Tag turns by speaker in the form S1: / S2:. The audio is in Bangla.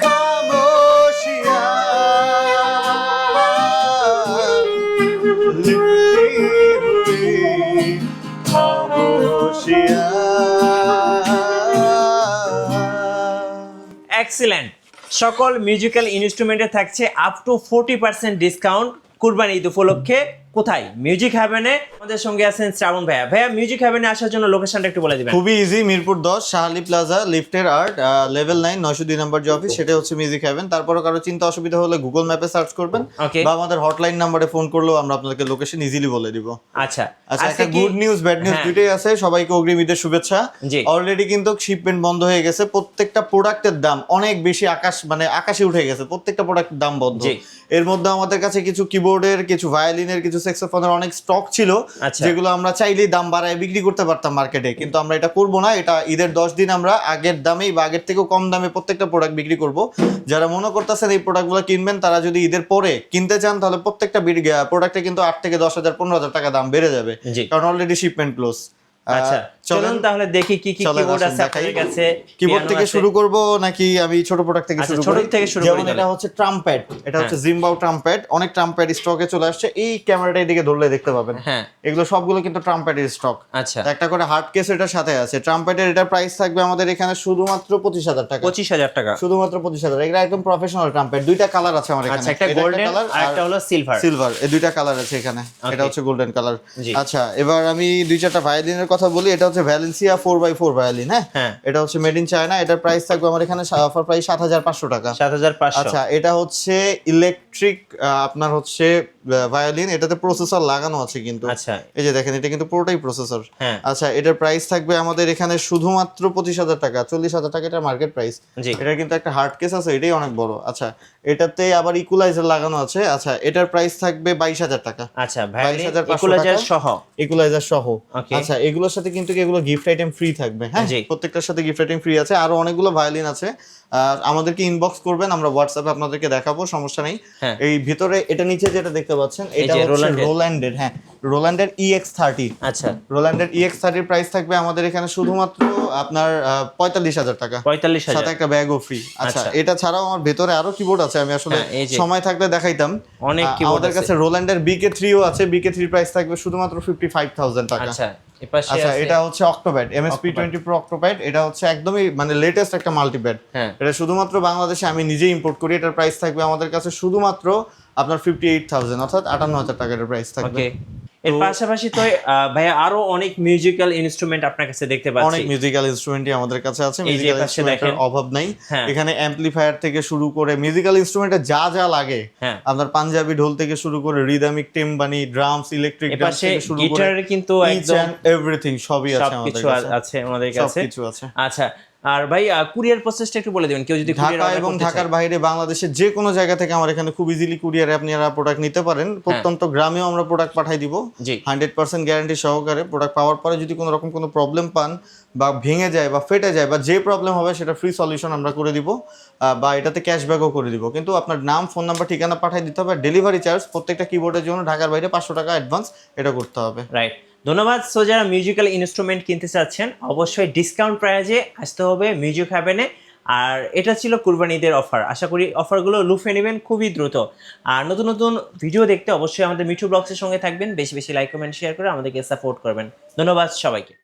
S1: खामोशियाँ लिपटी हुई खामोशियाँ।
S2: এক্সিলেন্ট। সকল মিউজিক্যাল ইনস্ট্রুমেন্টে থাকছে up to 40% discount Qurbani Eid উপলক্ষে। কোথায়? মিউজিক হ্যাভেনে। আমাদের সঙ্গে আছেন শ্রাবণ ভাইয়া। ভাইয়া, মিউজিক হ্যাভেনে আসার জন্য লোকেশনটা একটু বলে দিবেন।
S1: খুবই ইজি, মিরপুর 10 শাহালি প্লাজা লিফটের আর্ট লেভেল 9 902 নম্বর যে অফিস, সেটা হচ্ছে মিউজিক হ্যাভেন। তারপরও কারো চিন্তা অসুবিধা হলে গুগল ম্যাপে সার্চ করবেন বা আমাদের হটলাইন নাম্বারে ফোন করলেও আমরা আপনাদেরকে লোকেশন ইজিলি বলে দিব।
S2: আচ্ছা
S1: আচ্ছা, একটা গুড নিউজ ব্যাড নিউজ দুটোই আছে। সবাইকে অগ্রিম ঈদের শুভেচ্ছা। অলরেডি কিন্তু শিপমেন্ট বন্ধ হয়ে গেছে। প্রত্যেকটা প্রোডাক্টের দাম অনেক বেশি, আকাশে উঠে গেছে। প্রত্যেকটা প্রোডাক্টের দাম বন্ধ। এর মধ্যে আমাদের কাছে কিছু কিবোর্ডের, কিছু ভায়োলিনের, কিছু স্যাক্সোফোনের অনেক স্টক ছিল, যেগুলো আমরা চাইলেই দাম বাড়ায় বিক্রি করতে পারতাম মার্কেটে, কিন্তু আমরা এটা করব না। এটা ঈদের 10 দিন আমরা আগের দামেই বা আগের থেকেও কম দামে প্রত্যেকটা প্রোডাক্ট বিক্রি করব। যারা মনে করতেছেন এই প্রোডাক্টগুলো কিনবেন, তারা যদি ঈদের পরে কিনতে চান, তাহলে প্রত্যেকটা প্রোডাক্টে কিন্তু 8 থেকে 10,000 15,000 টাকা দাম বেড়ে যাবে, কারণ অলরেডি শিপমেন্ট ক্লোজ।
S2: আচ্ছা, চলুন তাহলে দেখি কি কি কিবোর্ড আছে আপনাদের কাছে।
S1: কিবোর্ড থেকে শুরু করব নাকি আমি ছোট প্রোডাক্ট থেকে শুরু করি? যেমন এটা হচ্ছে ট্রাম্পেট, এটা হচ্ছে জিম্বাও ট্রাম্পেট। অনেক ট্রাম্পেট স্টকে চলে আসছে। এই ক্যামেরাটা এদিকে ধরলে দেখতে পাবেন, এগুলো সবগুলো কিন্তু ট্রাম্পেটের স্টক। আচ্ছা, একটা করে হার্ড কেস এটার সাথে আছে। ট্রাম্পেটের এটার প্রাইস থাকবে আমাদের এখানে শুধুমাত্র 25,000 টাকা। 25,000 টাকা, শুধুমাত্র 25,000। এটা একদম প্রফেশনাল ট্রাম্পেট। দুইটা কালার আছে আমার এখানে,
S2: একটা গোল্ডেন আর একটা হলো সিলভার।
S1: এই দুইটা কালার আছে এখানে। এটা হচ্ছে গোল্ডেন কালার। আচ্ছা, এবার আমি 2-4টা ভায়োলিনের কথা বলি। এটা হচ্ছে ভ্যালেন্সিয়া 4x4 ভায়োলিন। হ্যাঁ, এটা হচ্ছে মেড ইন চায়না। এটার প্রাইস থাকবে আমার এখানে অফার প্রাইস 7,500 টাকা। 7,500। আচ্ছা, এটা হচ্ছে ইলেকট্রিক আপনার হচ্ছে ভায়োলিন। এটাতে প্রসেসর লাগানো আছে কিন্তু। আচ্ছা, এই যে দেখেন, এটা কিন্তু পুরোটাই প্রসেসর। আচ্ছা, এটার প্রাইস থাকবে আমাদের এখানে শুধুমাত্র 25,000 টাকা। 40,000 টাকা এটা মার্কেট প্রাইস। এটার কিন্তু একটা হার্ড কেস আছে, এটাই অনেক বড়। আচ্ছা, এটাতে আবার ইকুয়ালাইজার লাগানো আছে। আচ্ছা, এটার প্রাইস থাকবে 22,000 টাকা। আচ্ছা, 22,500 সহ। আচ্ছা, এগুলোর সাথে কিন্তু এগুলো গিফট আইটেম ফ্রি থাকবে। হ্যাঁ, প্রত্যেকটার সাথে গিফট আইটেম ফ্রি আছে। আরো অনেকগুলো ভায়োলিন আছে। আমাদেরকে ইনবক্স করবেন, আমরা হোয়াটসঅ্যাপে আপনাদেরকে দেখাবো, সমস্যা নেই। এই ভিতরে এটা নিচে যেটা দেখতে পাচ্ছেন, এটা হচ্ছে রোল্যান্ডের। হ্যাঁ, রোল্যান্ডের EX30। আচ্ছা, রোল্যান্ডের EX30 এর প্রাইস থাকবে আমাদের এখানে শুধুমাত্র আপনার 45,000 টাকা। 45,000, সাথে একটা ব্যাগও ফ্রি। আচ্ছা, এটা ছাড়াও আমার ভেতরে আরো কিবোর্ড আছে, আমি আসলে সময় থাকলে দেখাইতাম। অনেক কিবোর্ড আমাদের কাছে। রোল্যান্ডের BK3ও আছে। BK3 প্রাইস থাকবে শুধুমাত্র 55,000 টাকা। আচ্ছা, এটা হচ্ছে অক্টোপ্যাড MSP20 Pro অক্টোপ্যাড। এটা হচ্ছে একদমই মানে লেটেস্ট একটা মাল্টিপ্যাড। এটা শুধুমাত্র বাংলাদেশে আমি নিজেই ইম্পোর্ট করি। এটার প্রাইস থাকবে আমাদের কাছে শুধুমাত্র আপনার 58,000, অর্থাৎ 58,000 টাকার প্রাইস থাকবে।
S2: এর পাশাপাশি তো ভাইয়া আরো অনেক মিউজিক্যাল ইনস্ট্রুমেন্ট আপনার কাছে দেখতে পাচ্ছি।
S1: অনেক মিউজিক্যাল ইনস্ট্রুমেন্টই আমাদের কাছে আছে। মিউজিক্যাল ইনস্ট্রুমেন্টের অভাব নাই। এখানে অ্যাম্পলিফায়ার থেকে শুরু করে মিউজিক্যাল ইনস্ট্রুমেন্টে যা যা লাগে, আপনার পাঞ্জাবি ঢোল থেকে শুরু করে রিদমিক টিম্বানি, ড্রামস, ইলেকট্রিক ড্রামস থেকে শুরু করে গিটারের কিন্তু একদম এভরিথিং সবই আছে আমাদের কাছে। আছে আমাদের কাছে সবকিছু আছে। আচ্ছা, আর ভাই কুরিয়ার প্রসেসটা একটু বলে দিবেন। কেউ যদি ঢাকা এবং ঢাকার বাইরে বাংলাদেশের যে কোনো জায়গা থেকে আমার এখানে খুব ইজিলি কুরিয়ারে আপনারা প্রোডাক্ট নিতে পারেন। প্রত্যন্ত গ্রামেও আমরা প্রোডাক্ট পাঠাই দিব 100% গ্যারান্টি সহকারে। প্রোডাক্ট পাওয়ার পরে যদি কোনো রকম কোনো প্রবলেম পান বা ভেঙে যায় বা ফেটে যায় বা যে প্রবলেম হবে, সেটা ফ্রি সলিউশন আমরা করে দিব, বা এটাতে ক্যাশব্যাকও করে দিব। কিন্তু আপনার নাম, ফোন নাম্বার, ঠিকানা পাঠিয়ে দিতে হবে। ডেলিভারি চার্জ প্রত্যেকটা কিবোর্ডের জন্য ঢাকার বাইরে 500 টাকা অ্যাডভান্স এটা করতে হবে। রাইট, ধন্যবাদ। সো যারা মিউজিক্যাল ইনস্ট্রুমেন্ট কিনতে চাচ্ছেন, অবশ্যই ডিসকাউন্ট প্রাইজে আসতে হবে মিউজিক হ্যাভেনে। আর এটা ছিল কুরবানি ঈদের অফার। আশা করি অফারগুলো লুফে নেবেন খুবই দ্রুত। আর নতুন নতুন ভিডিও দেখতে অবশ্যই আমাদের মিঠু ব্লগসের সঙ্গে থাকবেন। বেশি বেশি লাইক, কমেন্ট, শেয়ার করে আমাদেরকে সাপোর্ট করবেন। ধন্যবাদ সবাইকে।